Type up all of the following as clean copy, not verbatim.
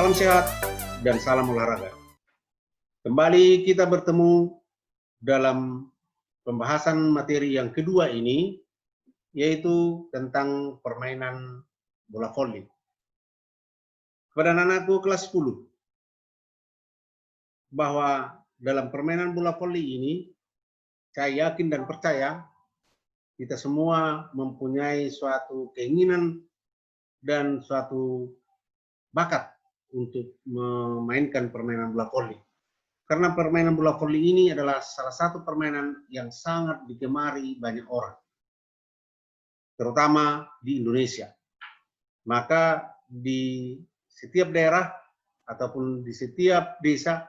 Salam sehat dan salam olahraga. Kembali kita bertemu dalam pembahasan materi yang kedua ini, yaitu tentang permainan bola voli. Kepada anak-anakku kelas 10, bahwa dalam permainan bola voli ini, saya yakin dan percaya kita semua mempunyai suatu keinginan dan suatu bakat untuk memainkan permainan bola voli. Karena permainan bola voli ini adalah salah satu permainan yang sangat digemari banyak orang, terutama di Indonesia. Maka di setiap daerah ataupun di setiap desa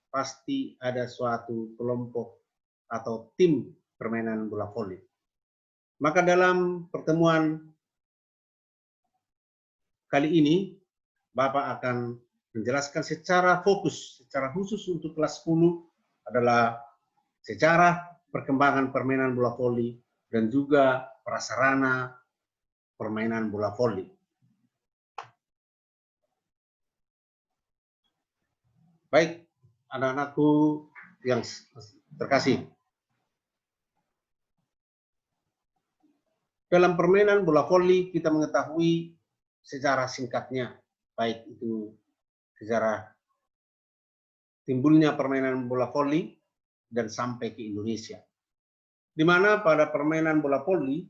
pasti ada suatu kelompok atau tim permainan bola voli. Maka dalam pertemuan kali ini, Bapak akan menjelaskan secara fokus, secara khusus untuk kelas 10 adalah sejarah perkembangan permainan bola voli dan juga prasarana permainan bola voli. Baik, anak-anakku yang terkasih. Dalam permainan bola voli kita mengetahui sejarah singkatnya, baik itu sejarah timbulnya permainan bola voli dan sampai ke Indonesia. Di mana pada permainan bola voli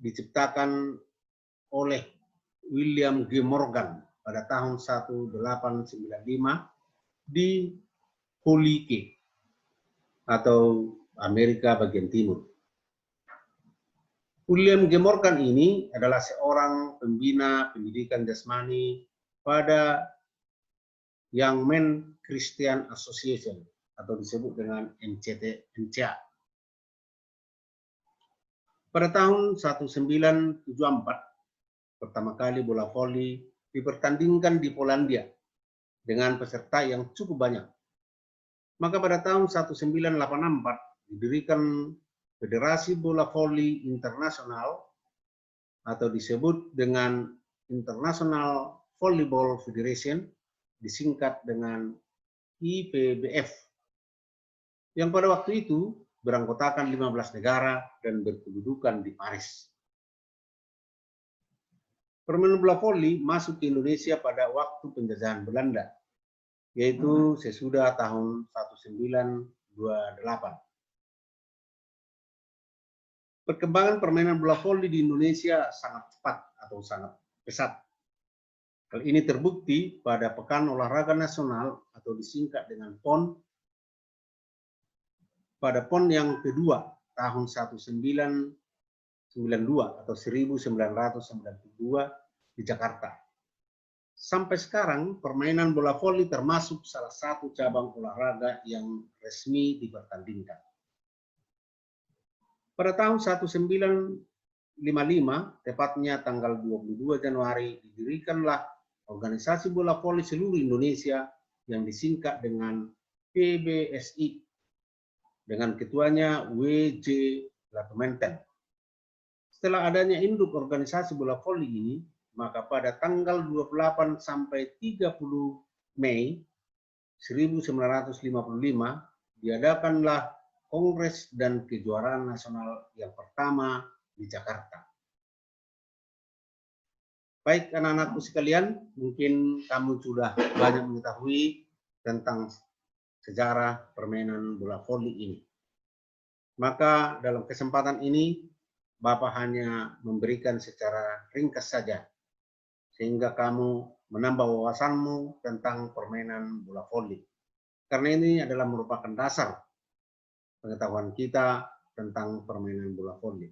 diciptakan oleh William G. Morgan pada tahun 1895 di Holike atau Amerika bagian timur. William G. Morgan ini adalah seorang pembina pendidikan jasmani pada Young Men Christian Association atau disebut dengan NCA. Pada tahun 1974, pertama kali bola voli dipertandingkan di Polandia dengan peserta yang cukup banyak. Maka pada tahun 1984 didirikan Federasi Bola Voli Internasional atau disebut dengan International Volleyball Federation, disingkat dengan IPBF, yang pada waktu itu beranggotakan 15 negara dan berkedudukan di Paris. Permainan bola voli masuk ke Indonesia pada waktu penjajahan Belanda, yaitu sesudah tahun 1928. Perkembangan permainan bola voli di Indonesia sangat cepat atau sangat pesat. Hal ini terbukti pada Pekan Olahraga Nasional atau disingkat dengan PON pada PON yang kedua tahun 1992 atau 1992 di Jakarta. Sampai sekarang permainan bola voli termasuk salah satu cabang olahraga yang resmi dipertandingkan. Pada tahun 1955, tepatnya tanggal 22 Januari, didirikanlah organisasi bola voli seluruh Indonesia yang disingkat dengan PBSI dengan ketuanya W.J. Latumenten. Setelah adanya induk organisasi bola voli ini, maka pada tanggal 28 sampai 30 Mei 1955 diadakanlah Kongres dan Kejuaraan Nasional yang pertama di Jakarta. Baik anak-anakku sekalian, mungkin kamu sudah banyak mengetahui tentang sejarah permainan bola voli ini. Maka dalam kesempatan ini, Bapak hanya memberikan secara ringkas saja, sehingga kamu menambah wawasanmu tentang permainan bola voli. Karena ini adalah merupakan dasar pengetahuan kita tentang permainan bola voli.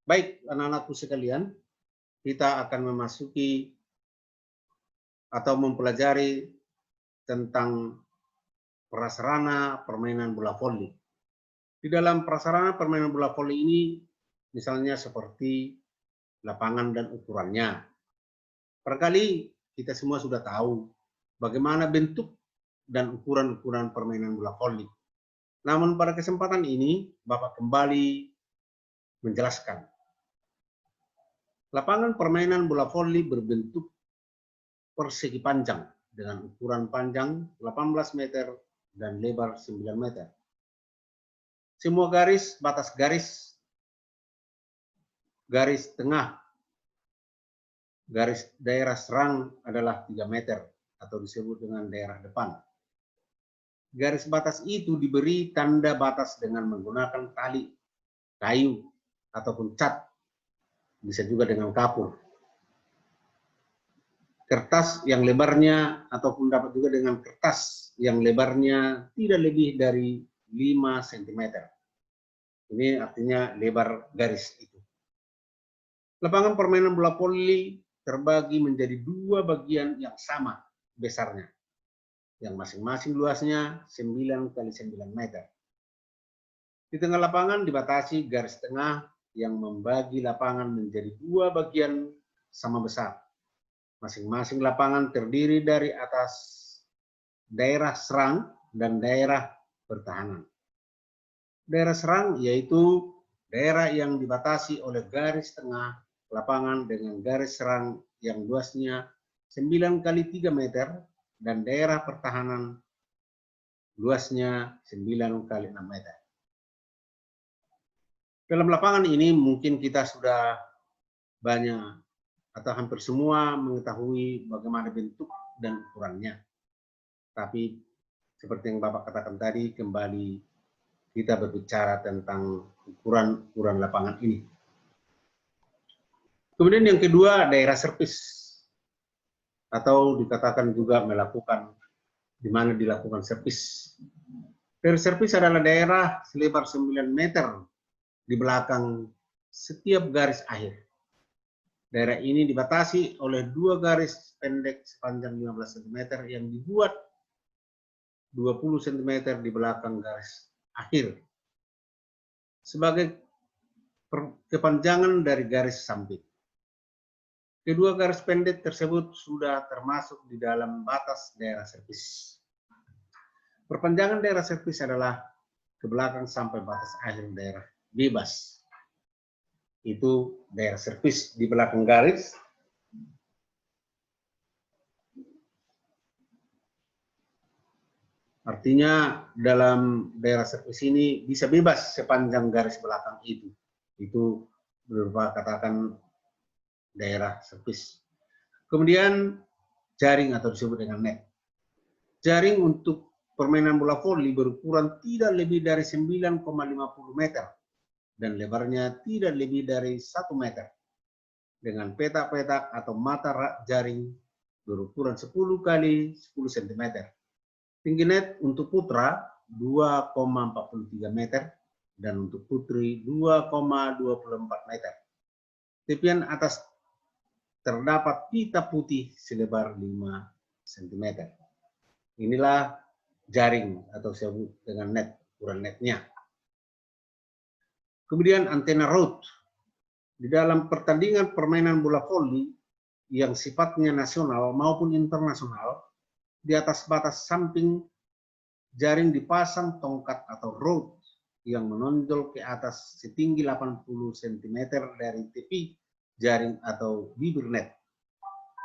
Baik, anak-anakku sekalian, kita akan memasuki atau mempelajari tentang prasarana permainan bola voli. Di dalam prasarana permainan bola voli ini, misalnya seperti lapangan dan ukurannya. Barangkali kita semua sudah tahu bagaimana bentuk dan ukuran-ukuran permainan bola voli. Namun pada kesempatan ini, Bapak kembali menjelaskan Lapangan permainan bola voli berbentuk persegi panjang dengan ukuran panjang 18 meter dan lebar 9 meter. Semua garis, batas garis, garis tengah, garis daerah serang adalah 3 meter atau disebut dengan daerah depan. Garis batas itu diberi tanda batas dengan menggunakan tali, kayu, ataupun cat, bisa juga dengan kapur. Kertas yang lebarnya ataupun dapat juga dengan kertas yang lebarnya tidak lebih dari 5 cm. Ini artinya lebar garis itu. Lapangan permainan bola voli terbagi menjadi 2 bagian yang sama besarnya, yang masing-masing luasnya 9 kali 9 meter. Di tengah lapangan dibatasi garis tengah yang membagi lapangan menjadi 2 bagian sama besar. Masing-masing lapangan terdiri dari atas daerah serang dan daerah pertahanan. Daerah serang yaitu daerah yang dibatasi oleh garis tengah lapangan dengan garis serang yang luasnya 9 kali 3 meter dan daerah pertahanan luasnya 9 kali 6 meter. Dalam lapangan ini mungkin kita sudah banyak atau hampir semua mengetahui bagaimana bentuk dan ukurannya. Tapi seperti yang Bapak katakan tadi, kembali kita berbicara tentang ukuran lapangan ini. Kemudian yang kedua, daerah servis, atau dikatakan juga melakukan, di mana dilakukan servis. Daerah servis adalah daerah selebar 9 meter di belakang setiap garis akhir. Daerah ini dibatasi oleh 2 garis pendek sepanjang 15 cm yang dibuat 20 cm di belakang garis akhir sebagai kepanjangan dari garis samping. Kedua garis pendek tersebut sudah termasuk di dalam batas daerah servis. Perpanjangan daerah servis adalah ke belakang sampai batas akhir daerah bebas. Itu daerah servis di belakang garis. Artinya dalam daerah servis ini bisa bebas sepanjang garis belakang itu. Itu berupa katakan daerah servis. Kemudian jaring atau disebut dengan net. Jaring untuk permainan bola voli berukuran tidak lebih dari 9,50 meter dan lebarnya tidak lebih dari 1 meter. Dengan petak-petak atau mata jaring berukuran 10 kali 10 cm. Tinggi net untuk putra 2,43 meter dan untuk putri 2,24 meter. Tepian atas terdapat pita putih selebar 5 cm. Inilah jaring atau disebut dengan net, ukuran netnya. Kemudian antena road. Di dalam pertandingan permainan bola voli yang sifatnya nasional maupun internasional, di atas batas samping jaring dipasang tongkat atau road yang menonjol ke atas setinggi 80 cm dari tepi jaring atau bibir net.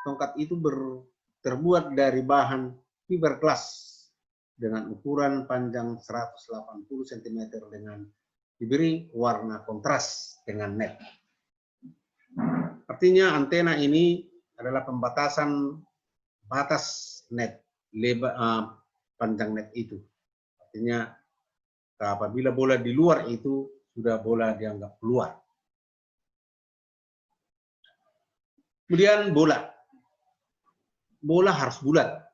Tongkat itu terbuat dari bahan fiberglass dengan ukuran panjang 180 cm dengan diberi warna kontras dengan net. Artinya antena ini adalah pembatasan batas net, panjang net itu. Artinya apabila bola di luar itu sudah bola dianggap keluar. Kemudian bola. Bola harus bulat,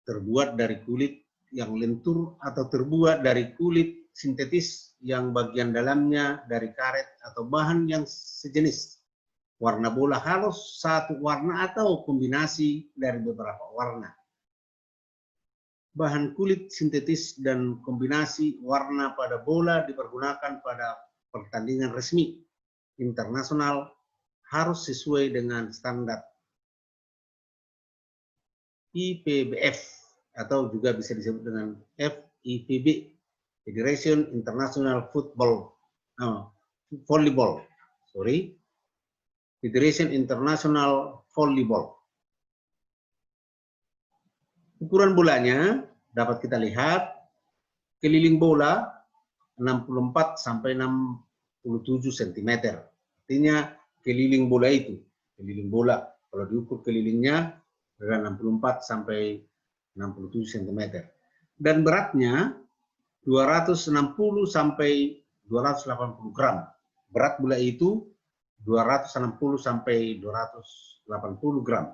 terbuat dari kulit yang lentur atau terbuat dari kulit sintetis yang bagian dalamnya dari karet atau bahan yang sejenis. Warna bola harus satu warna atau kombinasi dari beberapa warna. Bahan kulit sintetis dan kombinasi warna pada bola dipergunakan pada pertandingan resmi internasional harus sesuai dengan standar IPBF atau juga bisa disebut dengan FIVB, Federation International Volleyball. Federation International Volleyball. Ukuran bolanya dapat kita lihat, keliling bola 64 sampai 67 cm. Artinya keliling bola itu, keliling bola kalau diukur kelilingnya dari 64 sampai 67 cm. Dan beratnya 260 sampai 280 gram. Berat bola itu 260 sampai 280 gram.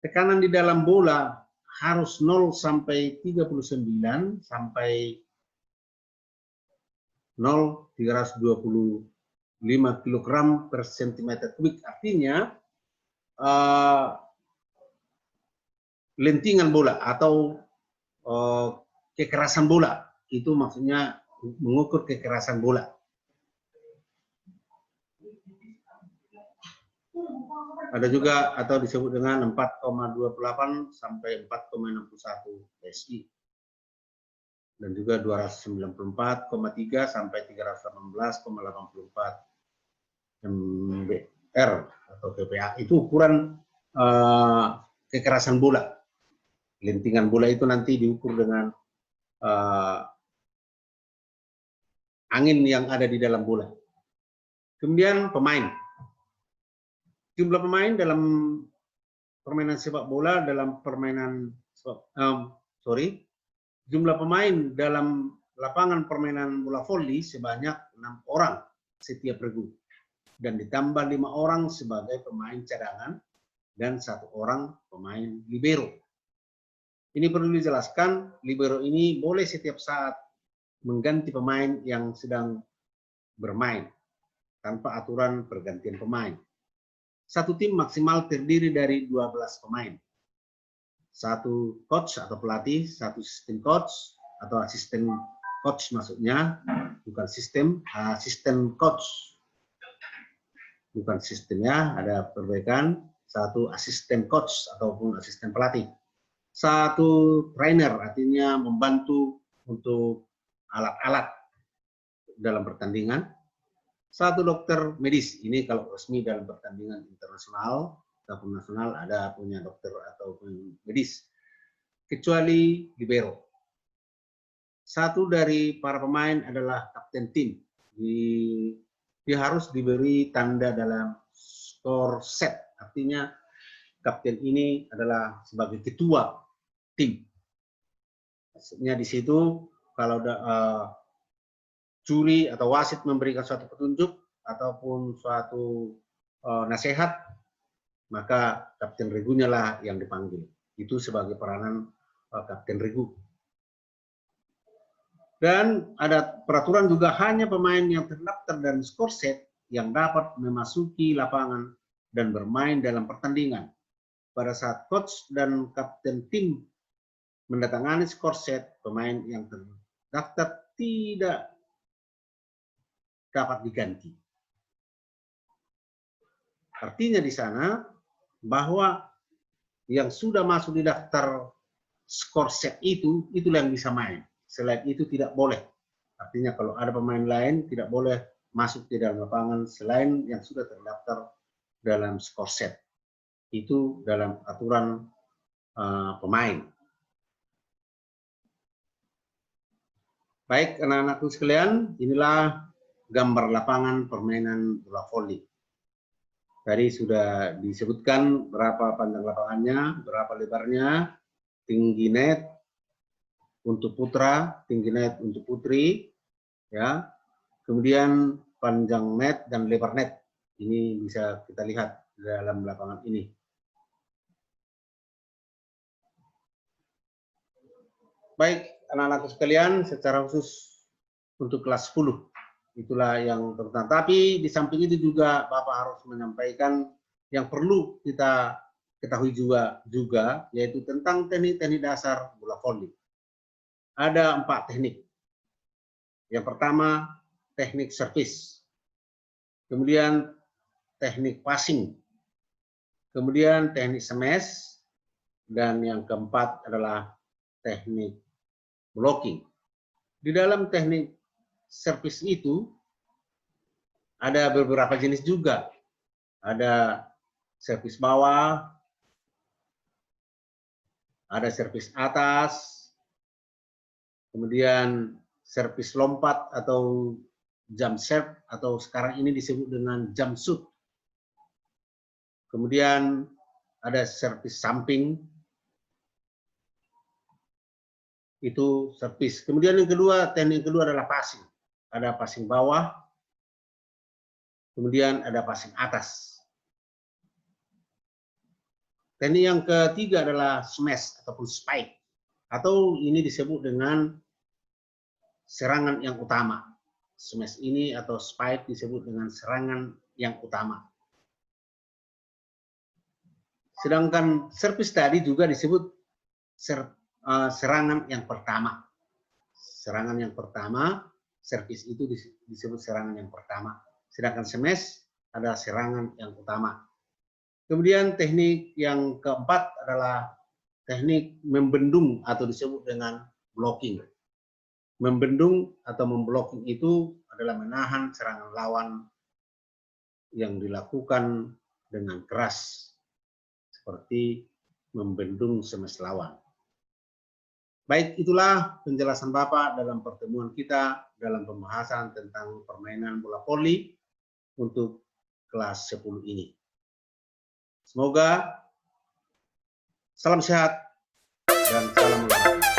Tekanan di dalam bola harus 0 sampai 39 sampai 0,325 kg per cm kubik. Artinya lentingan bola atau kekerasan bola, itu maksudnya mengukur kekerasan bola. Ada juga atau disebut dengan 4,28 sampai 4,61 PSI. Dan juga 294,3 sampai 318,84 MBR atau PPA. Itu ukuran kekerasan bola. Lentingan bola itu nanti diukur dengan angin yang ada di dalam bola. Kemudian pemain. Jumlah pemain dalam permainan sepak bola, jumlah pemain dalam lapangan permainan bola voli sebanyak 6 orang setiap regu. Dan ditambah 5 orang sebagai pemain cadangan dan 1 orang pemain libero. Ini perlu dijelaskan, libero ini boleh setiap saat mengganti pemain yang sedang bermain tanpa aturan pergantian pemain. Satu tim maksimal terdiri dari 12 pemain. 1 coach atau pelatih, 1 asisten coach atau asisten coach maksudnya, bukan asisten coach. Bukan sistemnya, ada perbaikan. 1 asisten coach ataupun asisten pelatih. 1 trainer, artinya membantu untuk alat-alat dalam pertandingan. 1 dokter medis, ini kalau resmi dalam pertandingan internasional ataupun nasional ada punya dokter ataupun medis, kecuali libero. 1 dari para pemain adalah kapten tim. Dia harus diberi tanda dalam skor set, artinya kapten ini adalah sebagai ketua tim. Maksudnya di situ kalau juri atau wasit memberikan suatu petunjuk ataupun suatu nasihat, maka kapten regunya lah yang dipanggil. Itu sebagai peranan kapten regu. Dan ada peraturan juga, hanya pemain yang terdaftar dan skor set yang dapat memasuki lapangan dan bermain dalam pertandingan. Pada saat coach dan kapten tim mendatangani skor set, pemain yang terdaftar tidak dapat diganti. Artinya di sana bahwa yang sudah masuk di daftar skor set itulah yang bisa main. Selain itu tidak boleh. Artinya kalau ada pemain lain tidak boleh masuk di dalam lapangan selain yang sudah terdaftar dalam skor set. Itu dalam aturan pemain. Baik, anak-anakku sekalian, inilah gambar lapangan permainan bola voli. Tadi sudah disebutkan berapa panjang lapangannya, berapa lebarnya, tinggi net untuk putra, tinggi net untuk putri, ya. Kemudian panjang net dan lebar net. Ini bisa kita lihat dalam lapangan ini. Baik, anak-anakku sekalian, secara khusus untuk kelas 10. Itulah yang terutama. Tapi di samping itu juga Bapak harus menyampaikan yang perlu kita ketahui juga yaitu tentang teknik-teknik dasar bola voli. Ada 4 teknik. Yang pertama, teknik service. Kemudian teknik passing. Kemudian teknik smash. Dan yang keempat adalah teknik blocking. Di dalam teknik service itu ada beberapa jenis juga. Ada servis bawah, ada servis atas, kemudian servis lompat atau jump serve atau sekarang ini disebut dengan jump shoot. Kemudian ada servis samping, itu servis. Kemudian yang kedua, teknik kedua adalah passing. Ada passing bawah, kemudian ada passing atas. Teknik yang ketiga adalah smash ataupun spike, atau ini disebut dengan serangan yang utama. Smash ini atau spike disebut dengan serangan yang utama. Sedangkan servis tadi juga disebut serangan yang pertama. Serangan yang pertama, servis itu disebut serangan yang pertama. Sedangkan smash adalah serangan yang utama. Kemudian teknik yang keempat adalah teknik membendung atau disebut dengan blocking. Membendung atau memblocking itu adalah menahan serangan lawan yang dilakukan dengan keras, seperti membendung smash lawan. Baik, itulah penjelasan Bapak dalam pertemuan kita dalam pembahasan tentang permainan bola voli untuk kelas 10 ini. Semoga salam sehat dan salam olahraga.